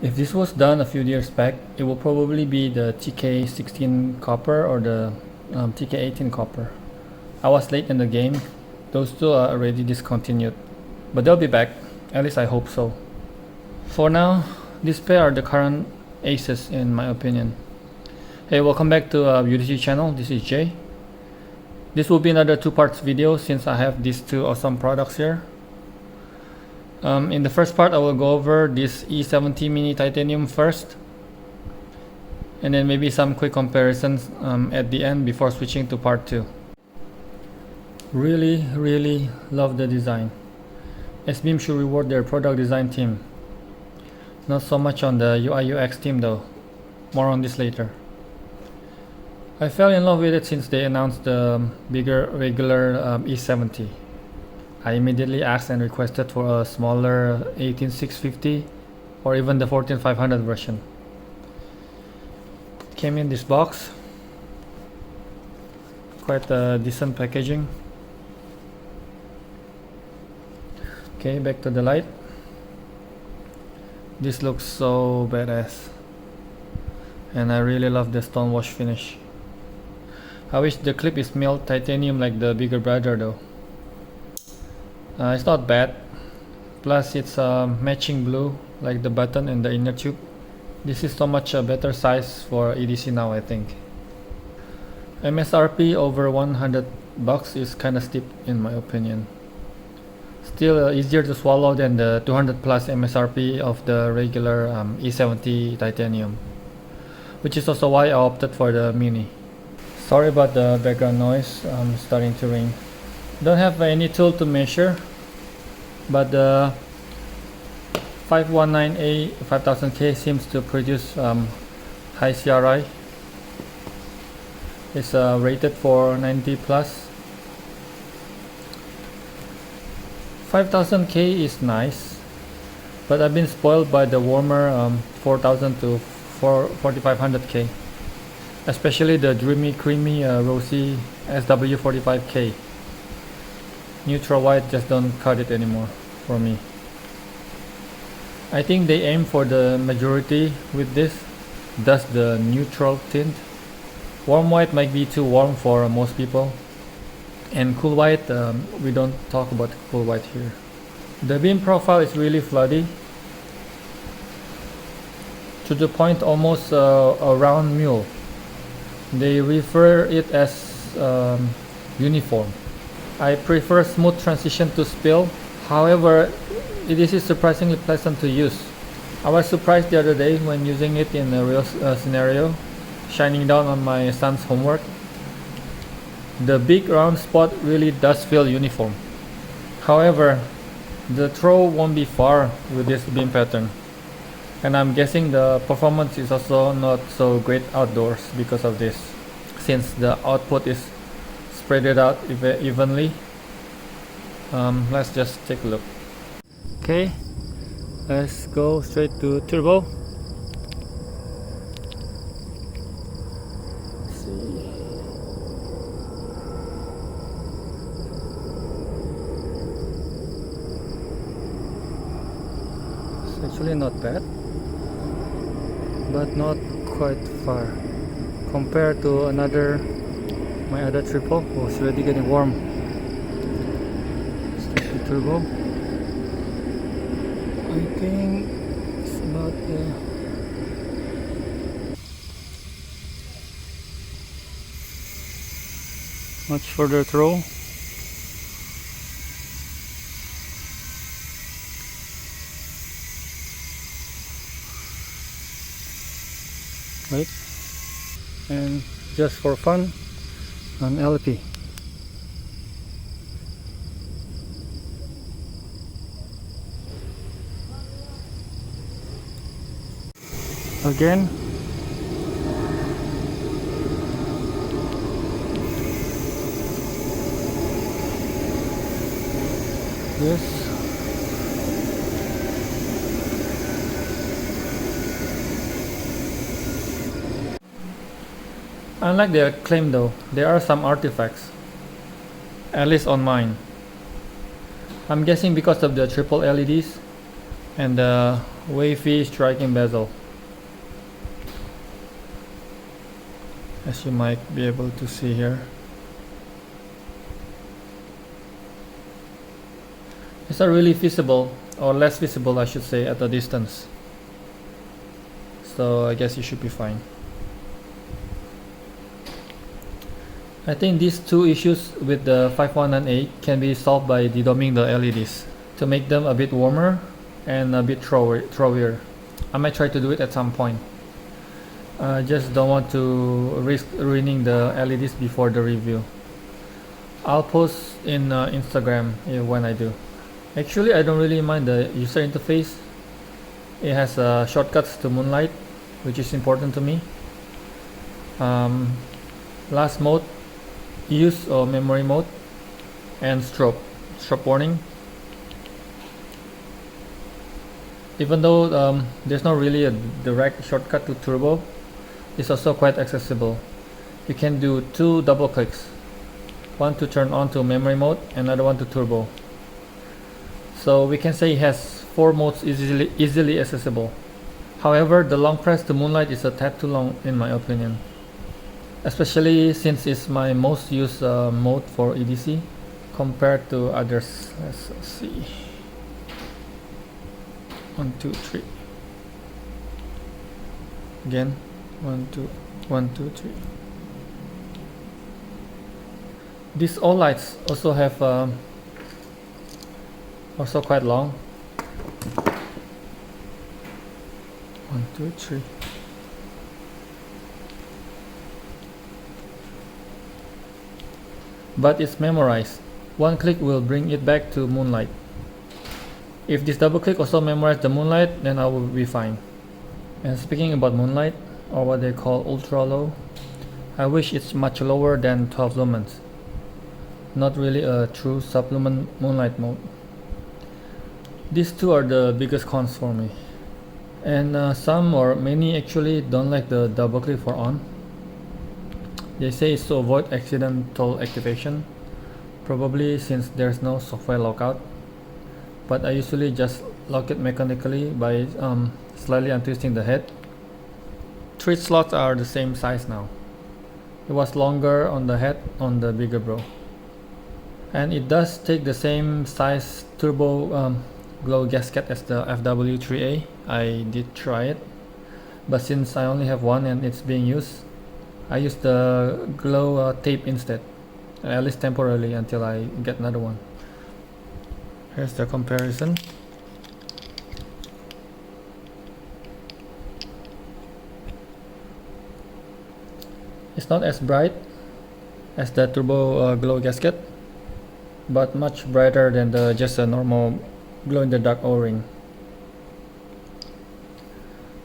If this was done a few years back, it will probably be the TK16 copper or the TK18 copper. I was late in the game. Those two are already discontinued, but they'll be back. At least I hope so. For now, these pair are the current aces in my opinion. Hey, welcome back to UDG channel. This is Jay. This will be another 2 parts video since I have these 2 awesome products here. In the first part, I will go over this E70 mini titanium first, and then maybe some quick comparisons at the end before switching to part 2. Really love the design. Acebeam should reward their product design team. Not so much on the UI UX team though. More on this later. I fell in love with it since they announced the bigger regular E70. I immediately asked and requested for a smaller 18650 or even the 14500 version. It came in this box. Quite a decent packaging. Okay, back to the light. This looks so badass, and I really love the stone wash finish. I wish the clip is milled titanium like the bigger brother though. It's not bad, plus it's matching blue like the button and the inner tube. This is so much a better size for EDC now, I think. MSRP over 100 bucks is kinda steep in my opinion. Still easier to swallow than the 200 plus MSRP of the regular E70 titanium, which is also why I opted for the mini. Sorry about the background noise, starting to rain. Don't have any tool to measure, but the 519A 5000K seems to produce high CRI. It's rated for 90 plus. 5000K is nice, but I've been spoiled by the warmer 4000 to 4500K, especially the dreamy creamy rosy SW45K. Neutral white just don't cut it anymore for me. I think they aim for the majority with this, thus the neutral tint. Warm white might be too warm for most people, and cool white, we don't talk about cool white here. The beam profile is really floody, to the point almost a round mule. They refer it as uniform. I prefer smooth transition to spill. However, this is surprisingly pleasant to use. I was surprised the other day when using it in a real scenario, shining down on my son's homework. The big round spot really does feel uniform. However, the throw won't be far with this beam pattern, and I'm guessing the performance is also not so great outdoors because of this, since the output is spread it out evenly. Let's just take a look. Okay, let's go straight to turbo. Actually not bad, but not quite far compared to my other triple. Oh, it's already getting warm. Start the turbo. I think it's about much further throw. Right, and just for fun, an LP. Again, this. Unlike their claim though, there are some artifacts, at least on mine. I'm guessing because of the triple LEDs, and the wavy striking bezel, as you might be able to see here. It's not really visible, or less visible I should say, at a distance, so I guess it should be fine. I think these two issues with the 5198 can be solved by dedoming the LEDs to make them a bit warmer and a bit throwier. I might try to do it at some point. I just don't want to risk ruining the LEDs before the review. I'll post in Instagram when I do. Actually, I don't really mind the user interface. It has shortcuts to moonlight, which is important to me. Last mode, use or memory mode, and strobe warning. Even though there's not really a direct shortcut to turbo, it's also quite accessible. You can do 2 double clicks, one to turn on to memory mode, another one to turbo. So we can say it has 4 modes easily accessible. However, the long press to moonlight is a tad too long in my opinion, especially since it's my most used mode for EDC compared to others. Let's see. 1, 2, 3. Again, 1, 2, 1, 2, 3. These all lights also have also quite long. 1, 2, 3. But it's memorized. One click will bring it back to moonlight. If this double click also memorizes the moonlight, then I will be fine. And speaking about moonlight, or what they call ultra low, I wish it's much lower than 12 lumens. Not really a true sub-lumen moonlight mode. These two are the biggest cons for me. And some or many actually don't like the double click for on. They say it's to avoid accidental activation, probably since there's no software lockout, but I usually just lock it mechanically by slightly untwisting the head. 3 slots are the same size now. It was longer on the head on the bigger bro. And it does take the same size turbo glow gasket as the FW3A. I did try it, but since I only have one and it's being used, I use the glow tape instead, at least temporarily until I get another one. Here's the comparison. It's not as bright as the turbo glow gasket, but much brighter than just a normal glow-in-the-dark O-ring.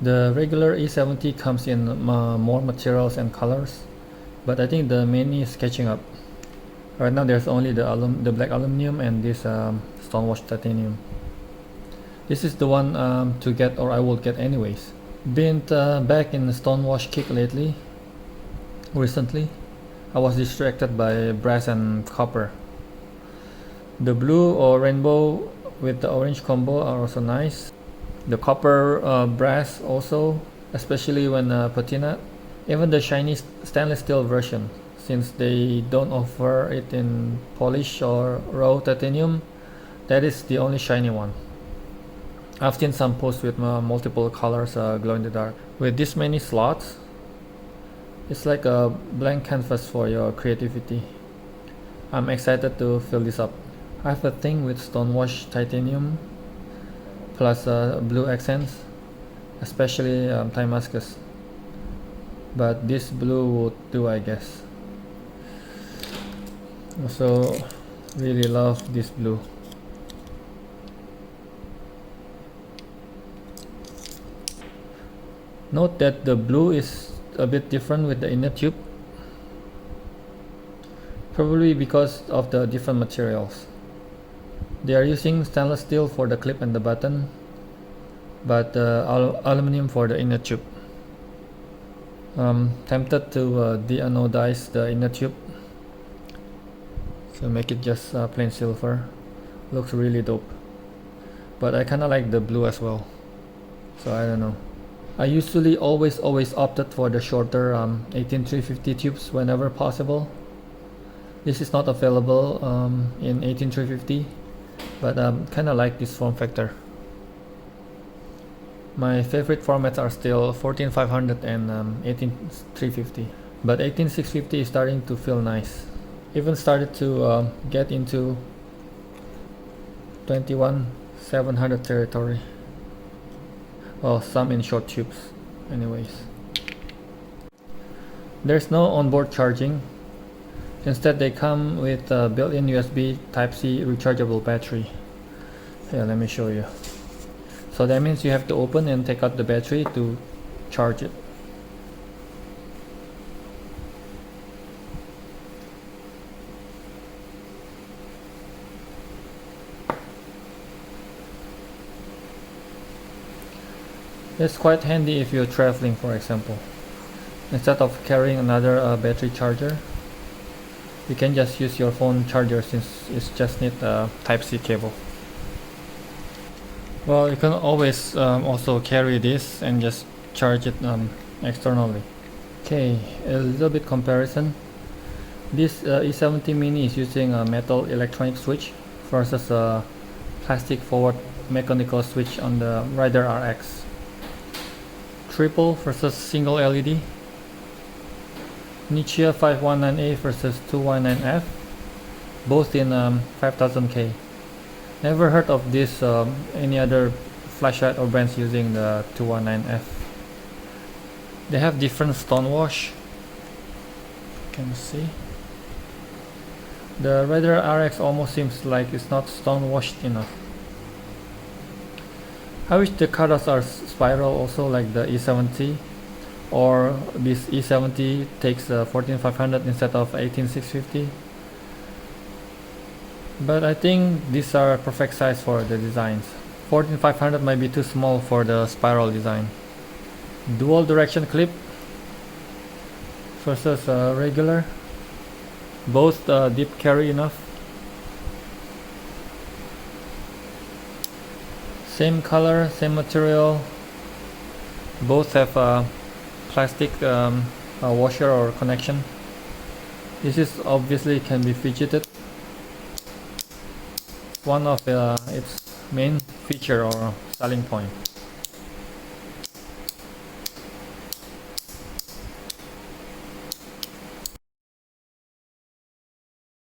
The regular E70 comes in more materials and colors, but I think the mini is catching up. Right now there's only the black aluminum and this stonewashed titanium. This is the one to get, or I will get anyways. Been back in the stonewash kick recently. I was distracted by brass and copper. The blue or rainbow with the orange combo are also nice. The copper brass also, especially when patina. Even the shiny stainless steel version, since they don't offer it in polish or raw titanium, that is the only shiny one. I've seen some posts with multiple colors glow in the dark. With this many slots, it's like a blank canvas for your creativity. I'm excited to fill this up. I have a thing with stonewash titanium plus blue accents, especially Damascus, but this blue would do, I guess. Also really love this blue. Note that the blue is a bit different with the inner tube, probably because of the different materials. They are using stainless steel for the clip and the button, but aluminum for the inner tube. Tempted to de-anodize the inner tube, so make it just plain silver. Looks really dope. but I kinda like the blue as well, so I don't know. I usually always opted for the shorter 18350 tubes whenever possible. This is not available in 18350, but kinda like this form factor. My favorite formats are still 14500 and 18350, but 18650 is starting to feel nice. Even started to get into 21700 territory. Well, some in short tubes anyways. There's no onboard charging. Instead, they come with a built-in USB Type-C rechargeable battery. Here, let me show you. So that means you have to open and take out the battery to charge it. It's quite handy if you're traveling, for example. Instead of carrying another battery charger, you can just use your phone charger since it just needs a Type-C cable. Well, you can always also carry this and just charge it externally. Okay, a little bit comparison. This E70 Mini is using a metal electronic switch versus a plastic forward mechanical switch on the Rider RX. Triple versus single LED. Nichia 519A versus 219F, both in 5000K. Never heard of this any other flashlight or brands using the 219F. They have different stonewash. You can see. The Rider RX almost seems like it's not stonewashed enough. I wish the colors are spiral also like the E70, or this E70 takes 14500 instead of 18650. But I think these are perfect size for the designs. 14500 might be too small for the spiral design. Dual direction clip versus regular. Both deep carry enough. Same color, same material. Both have a plastic washer or connection. This is obviously can be fidgeted. One of its main feature or selling point.